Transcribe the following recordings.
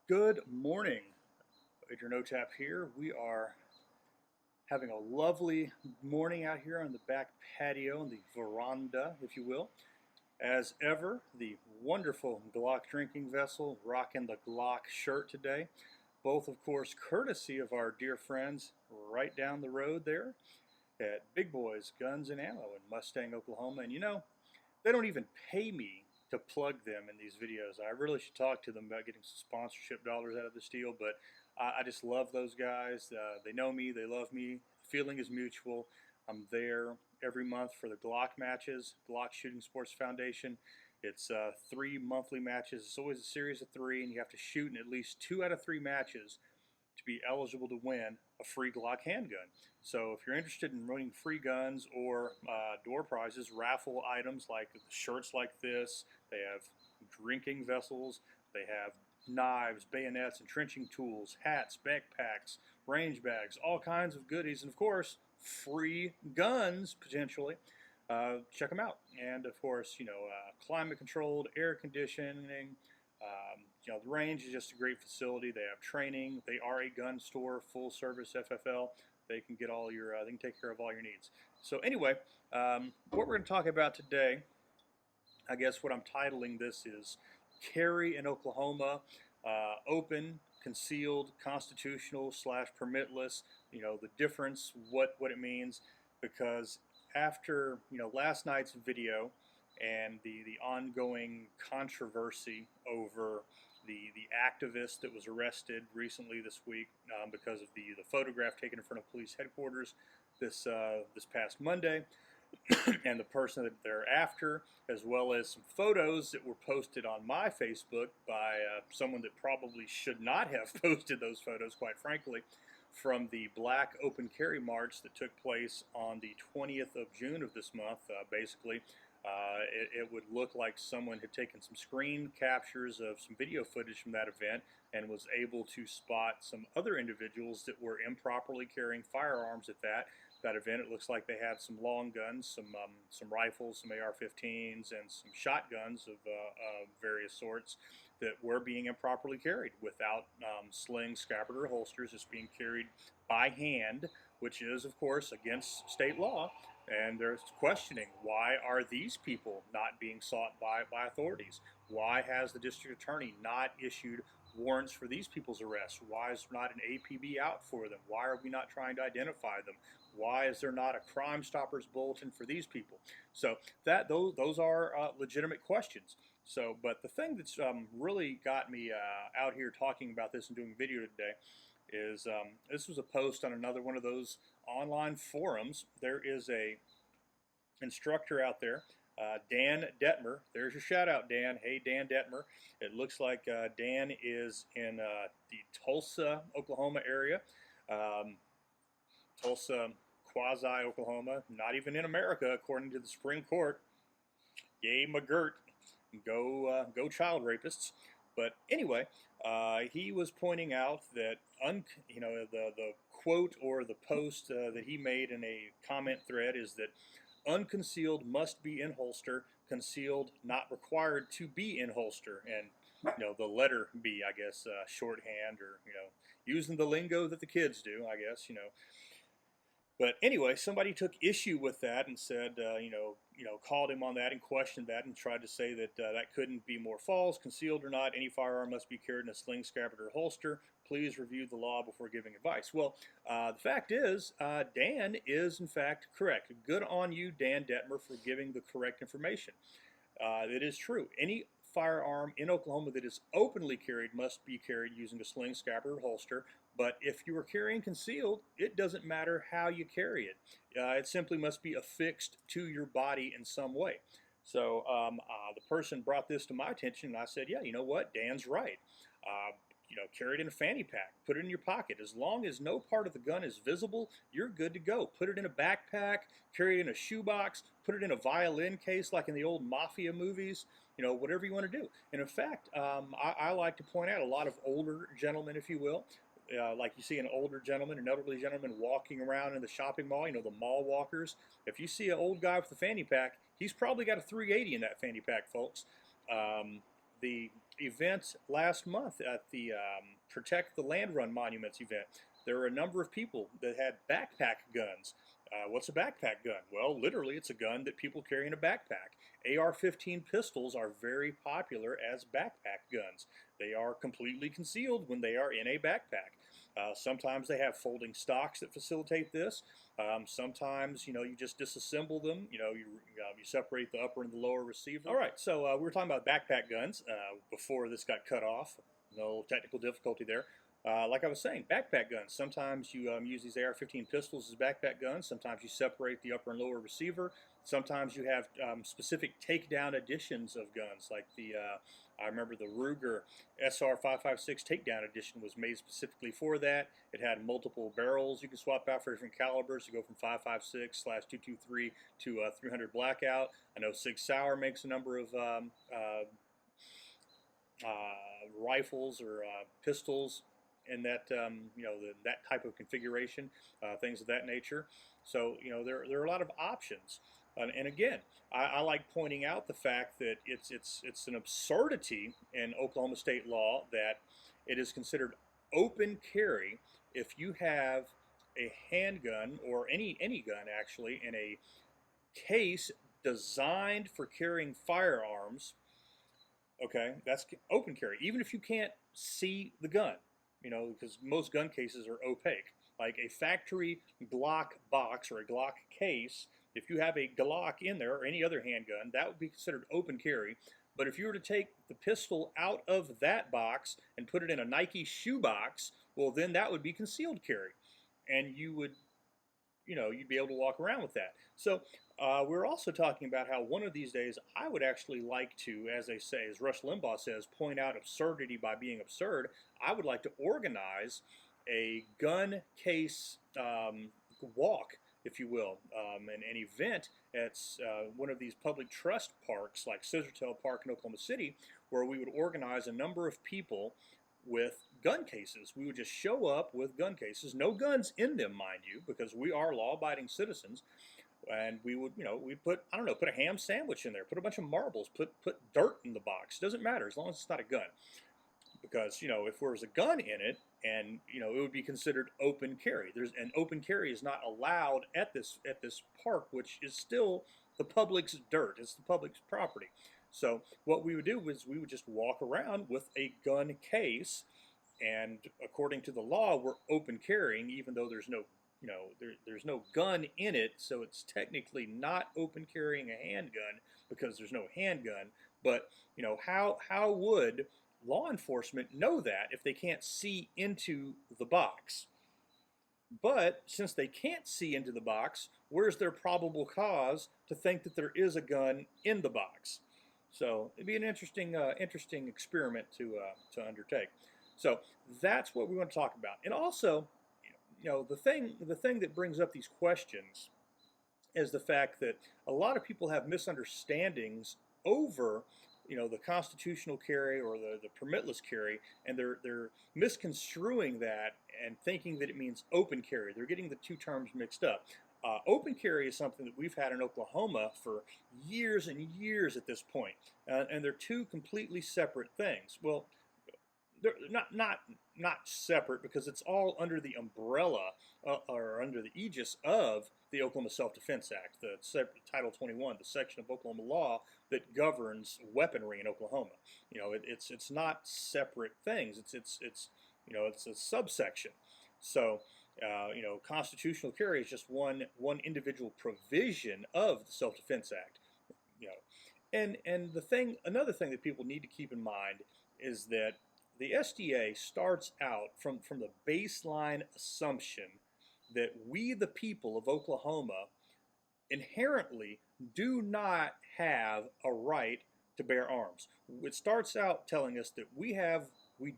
Good morning. Adrian Otap here. We are having a lovely morning out here on the back patio, on the veranda, if you will. As ever, the wonderful Glock drinking vessel, rocking the Glock shirt today. Both, of course, courtesy of our dear friends right down the road there at Big Boys Guns and Ammo in Mustang, Oklahoma. And they don't even pay me to plug them in these videos. I really should talk to them about getting some sponsorship dollars out of this deal, but I just love those guys. They know me, they love me. The feeling is mutual. I'm there every month for the Glock matches, Glock Shooting Sports Foundation. It's 3 monthly matches. It's always a series of 3, and you have to shoot in at least 2 out of 3 matches to be eligible to win a free Glock handgun. So if you're interested in winning free guns or door prizes, raffle items like shirts like this, they have drinking vessels, they have knives, bayonets, entrenching tools, hats, backpacks, range bags, all kinds of goodies, and of course, free guns potentially. Check them out. And of course, climate controlled, air conditioning. The range is just a great facility. They have training. They are a gun store, full service FFL. They can get all your, they can take care of all your needs. So anyway, what we're going to talk about today, I guess what I'm titling this is Carry in Oklahoma, open, concealed, constitutional / permitless. The difference, what it means, because after last night's video and the ongoing controversy over the activist that was arrested recently this week because of the photograph taken in front of police headquarters this past Monday, and the person that they're after, as well as some photos that were posted on my Facebook by someone that probably should not have posted those photos, quite frankly, from the Black Open Carry March that took place on the 20th of June of this month. Basically, it would look like someone had taken some screen captures of some video footage from that event and was able to spot some other individuals that were improperly carrying firearms at that event. It looks like they had some long guns, some rifles, some AR-15s, and some shotguns of various sorts that were being improperly carried without slings, scabbard, or holsters, just being carried by hand, which is, of course, against state law. And there's questioning, why are these people not being sought by authorities? Why has the district attorney not issued warrants for these people's arrests? Why is there not an APB out for them? Why are we not trying to identify them? Why is there not a Crime Stoppers bulletin for these people? So those are legitimate questions. So, but the thing that's really got me out here talking about this and doing a video today is this was a post on another one of those online forums. There is a instructor out there, Dan Detmer. There's your shout out, Dan. Hey, Dan Detmer. It looks like Dan is in the Tulsa, Oklahoma area. Tulsa, quasi Oklahoma, not even in America, according to the Supreme Court. Yay, McGirt. Go child rapists. But anyway, he was pointing out that the quote or the post that he made in a comment thread is that unconcealed must be in holster, concealed not required to be in holster, and the letter B, I guess, shorthand, or using the lingo that the kids do, I guess. But anyway, somebody took issue with that and said, called him on that and questioned that and tried to say that that couldn't be more false. Concealed or not, any firearm must be carried in a sling, scabbard, or holster. Please review the law before giving advice. Well, the fact is, Dan is in fact correct. Good on you, Dan Detmer, for giving the correct information. It is true. Any firearm in Oklahoma that is openly carried must be carried using a sling, scabbard, or holster. But if you are carrying concealed, it doesn't matter how you carry it. It simply must be affixed to your body in some way. So the person brought this to my attention, and I said, yeah, you know what? Dan's right. Carry it in a fanny pack. Put it in your pocket. As long as no part of the gun is visible, you're good to go. Put it in a backpack. Carry it in a shoebox. Put it in a violin case like in the old mafia movies. Whatever you want to do. And in fact, I like to point out a lot of older gentlemen, if you will, like you see an older gentleman, an elderly gentleman walking around in the shopping mall, the mall walkers. If you see an old guy with a fanny pack, he's probably got a 380 in that fanny pack, folks. the event last month at the Protect the Land Run Monuments event. There were a number of people that had backpack guns. What's a backpack gun? Well, literally, it's a gun that people carry in a backpack. AR-15 pistols are very popular as backpack guns. They are completely concealed when they are in a backpack. Sometimes they have folding stocks that facilitate this. Sometimes, you just disassemble them. You separate the upper and the lower receiver. All right, so we were talking about backpack guns before this got cut off. No technical difficulty there. Like I was saying, backpack guns. Sometimes you use these AR-15 pistols as backpack guns. Sometimes you separate the upper and lower receiver. Sometimes you have specific takedown editions of guns, like I remember the Ruger SR556 takedown edition was made specifically for that. It had multiple barrels you can swap out for different calibers to go from 556/223 to 300 blackout. I know Sig Sauer makes a number of rifles or pistols in that that type of configuration, things of that nature. So there are a lot of options, and again, I like pointing out the fact that it's an absurdity in Oklahoma state law that it is considered open carry if you have a handgun or any gun actually in a case designed for carrying firearms. Okay, that's open carry, even if you can't see the gun. Because most gun cases are opaque. Like a factory Glock box or a Glock case, if you have a Glock in there or any other handgun, that would be considered open carry. But if you were to take the pistol out of that box and put it in a Nike shoe box, well, then that would be concealed carry. And you would, you'd be able to walk around with that. So we're also talking about how one of these days I would actually like to, as they say, as Rush Limbaugh says, point out absurdity by being absurd. I would like to organize a gun case walk, if you will, an event at one of these public trust parks like Scissortail Park in Oklahoma City, where we would organize a number of people with gun cases. We would just show up with gun cases, no guns in them, mind you, because we are law-abiding citizens. And we would, we'd put, I don't know, put a ham sandwich in there, put a bunch of marbles, put dirt in the box. Doesn't matter as long as it's not a gun. Because, if there was a gun in it, and, it would be considered open carry. And open carry is not allowed at this park, which is still the public's dirt. It's the public's property. So what we would do was we would just walk around with a gun case, and according to the law, we're open carrying, even though there's no there's no gun in it, so it's technically not open carrying a handgun because there's no handgun. But how would law enforcement know that if they can't see into the box? But since they can't see into the box, where's their probable cause to think that there is a gun in the box? So it'd be an interesting experiment to undertake. So that's what we want to talk about. And also, the thing that brings up these questions is the fact that a lot of people have misunderstandings over the constitutional carry or the permitless carry, and they're misconstruing that and thinking that it means open carry. They're getting the two terms mixed up. Open carry is something that we've had in Oklahoma for years and years at this point, and they're two completely separate things. Well, they're not separate because it's all under the umbrella or under the aegis of the Oklahoma Self-Defense Act, the Title 21, the section of Oklahoma law that governs weaponry in Oklahoma. It's not separate things. It's a subsection. So constitutional carry is just one individual provision of the Self-Defense Act. And another thing that people need to keep in mind is that the SDA starts out from the baseline assumption that we, the people of Oklahoma, inherently do not have a right to bear arms. It starts out telling us that we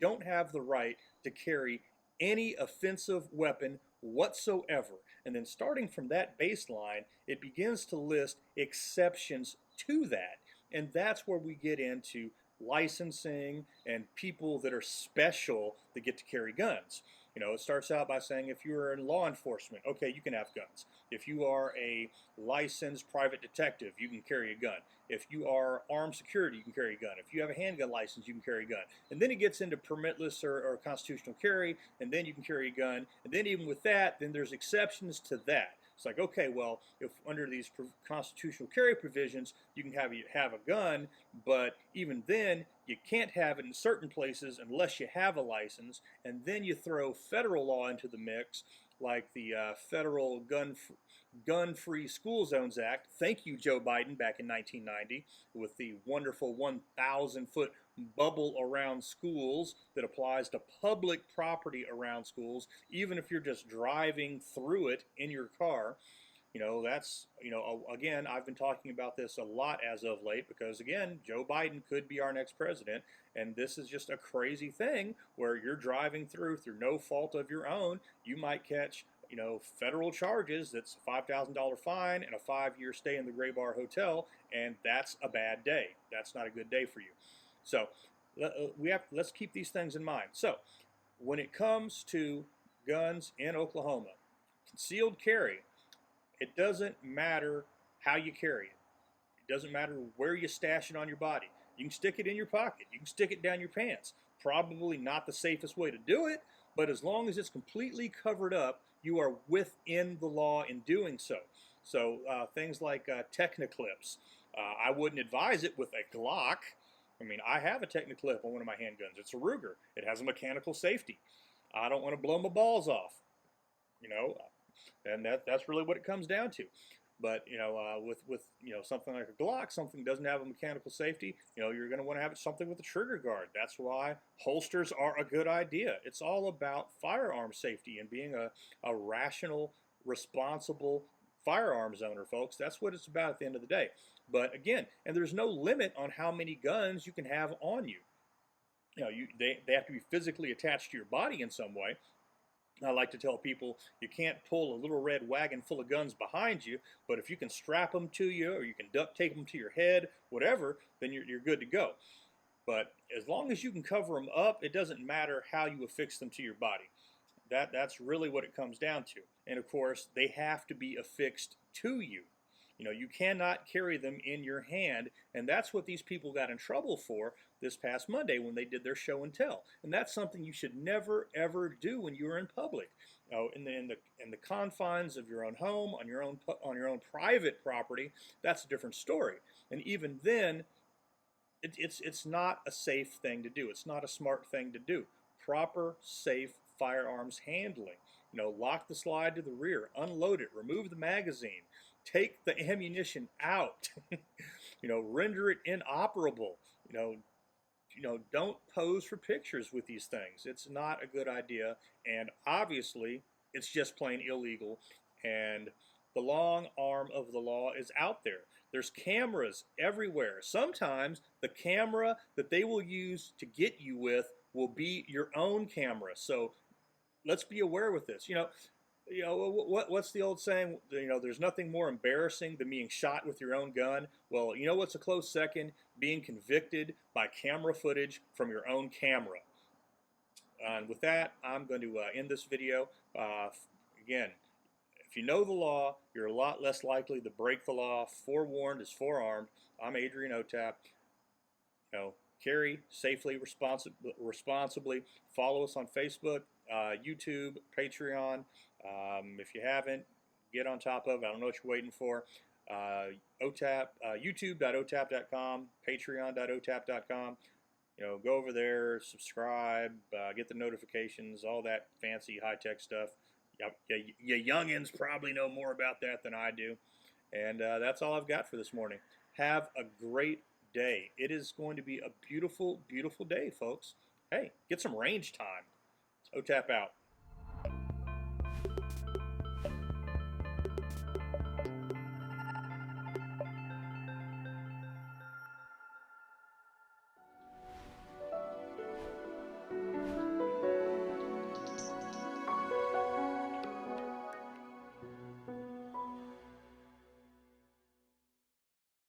don't have the right to carry any offensive weapon whatsoever. And then starting from that baseline, it begins to list exceptions to that. And that's where we get into licensing and people that are special that get to carry guns. You know, it starts out by saying if you're in law enforcement, okay, you can have guns. If you are a licensed private detective, you can carry a gun. If you are armed security, you can carry a gun. If you have a handgun license, you can carry a gun. And then it gets into permitless or constitutional carry, and then you can carry a gun. And then even with that, then there's exceptions to that. It's like, okay, well, if under these constitutional carry provisions, you can have a gun, but even then, you can't have it in certain places unless you have a license. And then you throw federal law into the mix, like the Federal Gun-Free School Zones Act. Thank you, Joe Biden, back in 1990, with the wonderful 1,000-foot bubble around schools that applies to public property around schools, even if you're just driving through it in your car. You know, that's, you know, again, I've been talking about this a lot as of late because, again, Joe Biden could be our next president, and this is just a crazy thing where you're driving through no fault of your own. You might catch, you know, federal charges. That's a $5,000 fine and a 5-year stay in the Gray Bar Hotel, and that's a bad day. That's not a good day for you. So let's keep these things in mind. So when it comes to guns in Oklahoma, concealed carry, it doesn't matter how you carry it. It doesn't matter where you stash it on your body. You can stick it in your pocket. You can stick it down your pants. Probably not the safest way to do it, but as long as it's completely covered up, you are within the law in doing so. So things like Techniclips, I wouldn't advise it with a Glock. I mean, I have a Techniclip on one of my handguns. It's a Ruger. It has a mechanical safety. I don't want to blow my balls off, you know, and that's really what it comes down to. But, you know, with you know, something like a Glock, something that doesn't have a mechanical safety, you know, you're going to want to have something with a trigger guard. That's why holsters are a good idea. It's all about firearm safety and being a rational, responsible firearms owner, folks. That's what it's about at the end of the day. But again, and there's no limit on how many guns you can have on you. You know, they have to be physically attached to your body in some way. I like to tell people you can't pull a little red wagon full of guns behind you, but if you can strap them to you or you can duct tape them to your head, whatever, then you're good to go. But as long as you can cover them up, it doesn't matter how you affix them to your body. That's really what it comes down to. And of course, they have to be affixed to you. You know, you cannot carry them in your hand, and that's what these people got in trouble for this past Monday when they did their show and tell. And that's something you should never ever do when you're in public. In the confines of your own home, on your own private property, that's a different story. And even then, it's not a safe thing to do. It's not a smart thing to do. Proper, safe firearms handling. You know, lock the slide to the rear, unload it, remove the magazine, take the ammunition out, you know, render it inoperable. You know, don't pose for pictures with these things. It's not a good idea, and obviously, it's just plain illegal. And the long arm of the law is out there. There's cameras everywhere. Sometimes the camera that they will use to get you with will be your own camera. So let's be aware with this. You know, what's the old saying? You know, there's nothing more embarrassing than being shot with your own gun. Well, you know what's a close second? Being convicted by camera footage from your own camera. And with that, I'm going to end this video. Again, if you know the law, you're a lot less likely to break the law. Forewarned is forearmed. I'm Adrian Otap. You know, carry safely, responsibly. Follow us on Facebook, YouTube, Patreon. If you haven't, get on top of it. I don't know what you're waiting for. YouTube.otap.com, Patreon.otap.com. You know, go over there, subscribe, get the notifications, all that fancy high-tech stuff. You youngins probably know more about that than I do. And that's all I've got for this morning. Have a great day. It is going to be a beautiful, beautiful day, folks. Hey, get some range time. OTAP out.